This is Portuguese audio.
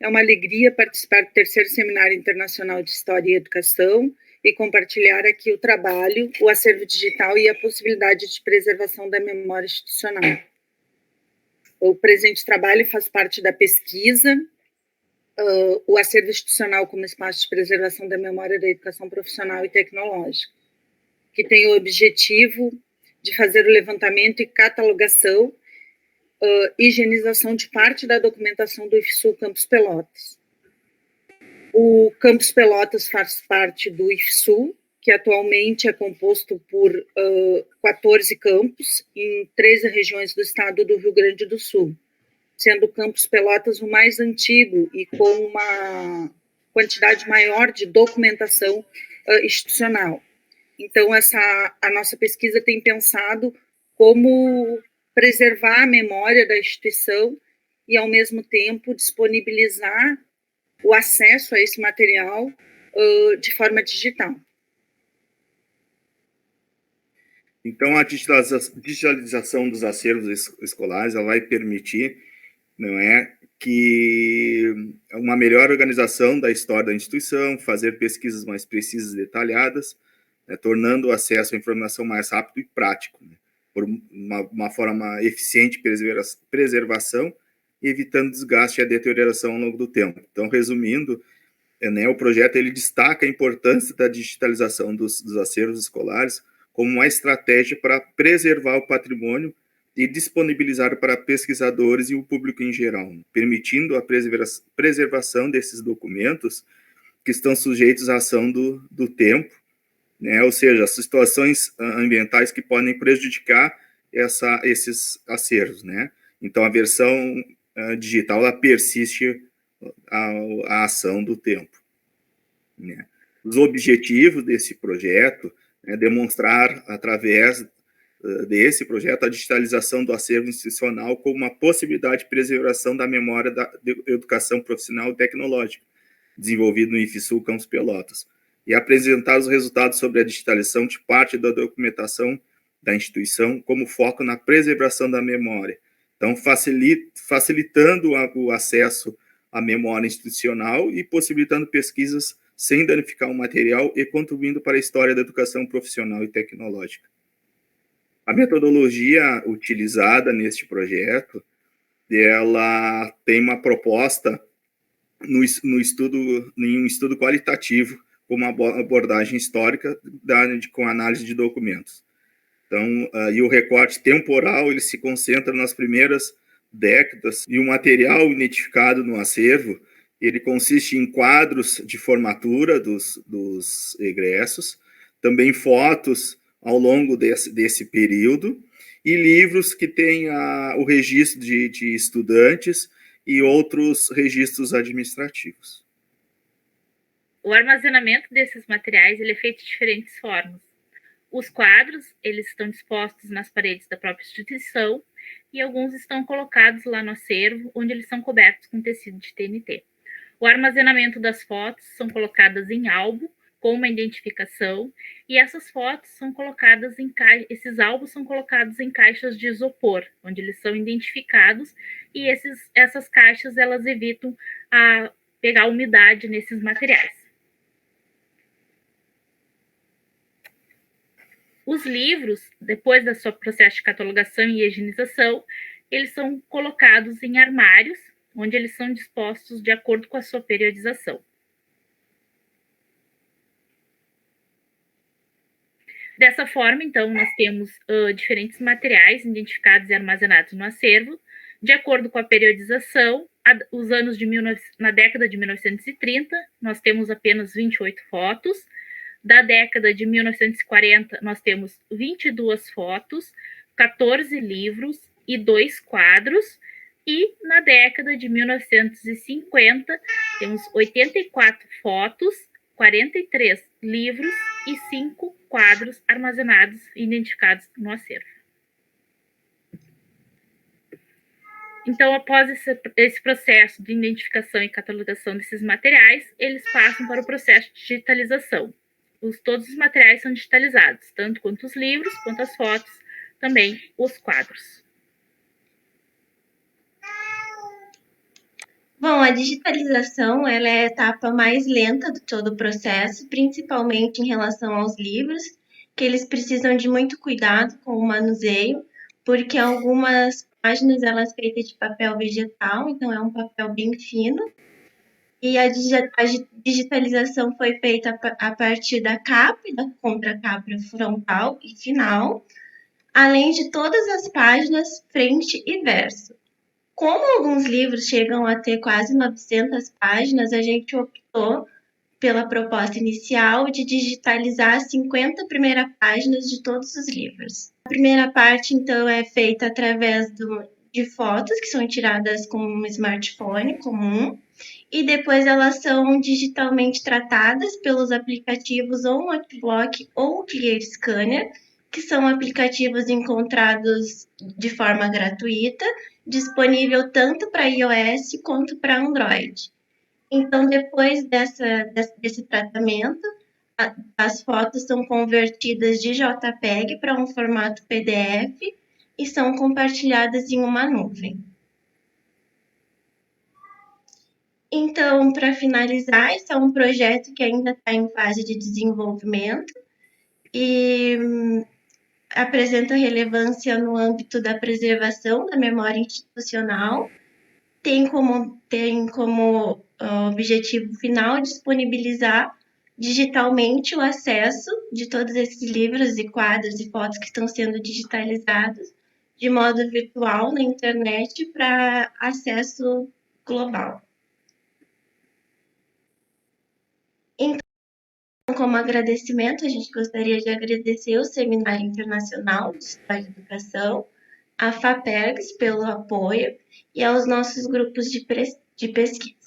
É uma alegria participar do terceiro Seminário Internacional de História e Educação e compartilhar aqui o trabalho, o acervo digital e a possibilidade de preservação da memória institucional. O presente trabalho faz parte da pesquisa, o acervo institucional como espaço de preservação da memória da educação profissional e tecnológica, que tem o objetivo de fazer o levantamento e catalogação higienização de parte da documentação do IFSU Campus Pelotas. O Campus Pelotas faz parte do IFSU, que atualmente é composto por 14 campos em 13 regiões do estado do Rio Grande do Sul, sendo o Campus Pelotas o mais antigo e com uma quantidade maior de documentação institucional. Então, a nossa pesquisa tem pensado como preservar a memória da instituição e, ao mesmo tempo, disponibilizar o acesso a esse material de forma digital. Então, a digitalização dos acervos escolares ela vai permitir, não é, que uma melhor organização da história da instituição, fazer pesquisas mais precisas e detalhadas, né, tornando o acesso à informação mais rápido e prático, né, por uma forma eficiente de preservação, evitando desgaste e a deterioração ao longo do tempo. Então, resumindo, né, o projeto ele destaca a importância da digitalização dos acervos escolares como uma estratégia para preservar o patrimônio e disponibilizar para pesquisadores e o público em geral, permitindo a preservação desses documentos que estão sujeitos à ação do tempo, né? Ou seja, as situações ambientais que podem prejudicar esses acervos, né? Então, a versão digital ela persiste a ação do tempo, né? Os objetivos desse projeto é demonstrar, através desse projeto, a digitalização do acervo institucional como uma possibilidade de preservação da memória da educação profissional e tecnológica, desenvolvido no IFSU Campus Pelotas, e apresentar os resultados sobre a digitalização de parte da documentação da instituição como foco na preservação da memória. Então, facilitando o acesso à memória institucional e possibilitando pesquisas sem danificar o material e contribuindo para a história da educação profissional e tecnológica. A metodologia utilizada neste projeto, ela tem uma proposta em um estudo qualitativo, com uma abordagem histórica com análise de documentos. Então, e o recorte temporal ele se concentra nas primeiras décadas, e o material identificado no acervo ele consiste em quadros de formatura dos egressos, também fotos ao longo desse período, e livros que têm o registro de estudantes e outros registros administrativos. O armazenamento desses materiais ele é feito de diferentes formas. Os quadros, eles estão dispostos nas paredes da própria instituição e alguns estão colocados lá no acervo, onde eles são cobertos com tecido de TNT. O armazenamento das fotos são colocadas em álbum, com uma identificação, e essas fotos são colocadas esses álbuns são colocados em caixas de isopor, onde eles são identificados, e essas caixas, elas evitam pegar umidade nesses materiais. Os livros, depois do seu processo de catalogação e higienização, eles são colocados em armários, onde eles são dispostos de acordo com a sua periodização. Dessa forma, então, nós temos diferentes materiais identificados e armazenados no acervo, de acordo com a periodização. Na década de 1930, nós temos apenas 28 fotos. Da década de 1940, nós temos 22 fotos, 14 livros e 2 quadros. E na década de 1950, temos 84 fotos, 43 livros e 5 quadros armazenados e identificados no acervo. Então, após esse processo de identificação e catalogação desses materiais, eles passam para o processo de digitalização. Todos os materiais são digitalizados, tanto quanto os livros, quanto as fotos, também os quadros. Bom, a digitalização ela é a etapa mais lenta de todo o processo, principalmente em relação aos livros, que eles precisam de muito cuidado com o manuseio, porque algumas páginas elas são feitas de papel vegetal, então é um papel bem fino. E a digitalização foi feita a partir da capa e da contracapa frontal e final, além de todas as páginas frente e verso. Como alguns livros chegam a ter quase 900 páginas, a gente optou pela proposta inicial de digitalizar as 50 primeiras páginas de todos os livros. A primeira parte, então, é feita através de fotos que são tiradas com um smartphone comum, e depois elas são digitalmente tratadas pelos aplicativos ou o Adblock ou o Clear Scanner, que são aplicativos encontrados de forma gratuita, disponível tanto para iOS quanto para Android. Então, depois desse tratamento, as fotos são convertidas de JPEG para um formato PDF e são compartilhadas em uma nuvem. Então, para finalizar, esse é um projeto que ainda está em fase de desenvolvimento e apresenta relevância no âmbito da preservação da memória institucional. Tem como objetivo final disponibilizar digitalmente o acesso de todos esses livros e quadros e fotos que estão sendo digitalizados de modo virtual na internet para acesso global. Então, como agradecimento, a gente gostaria de agradecer o Seminário Internacional de História da Educação, a FAPERGS pelo apoio e aos nossos grupos de pesquisa.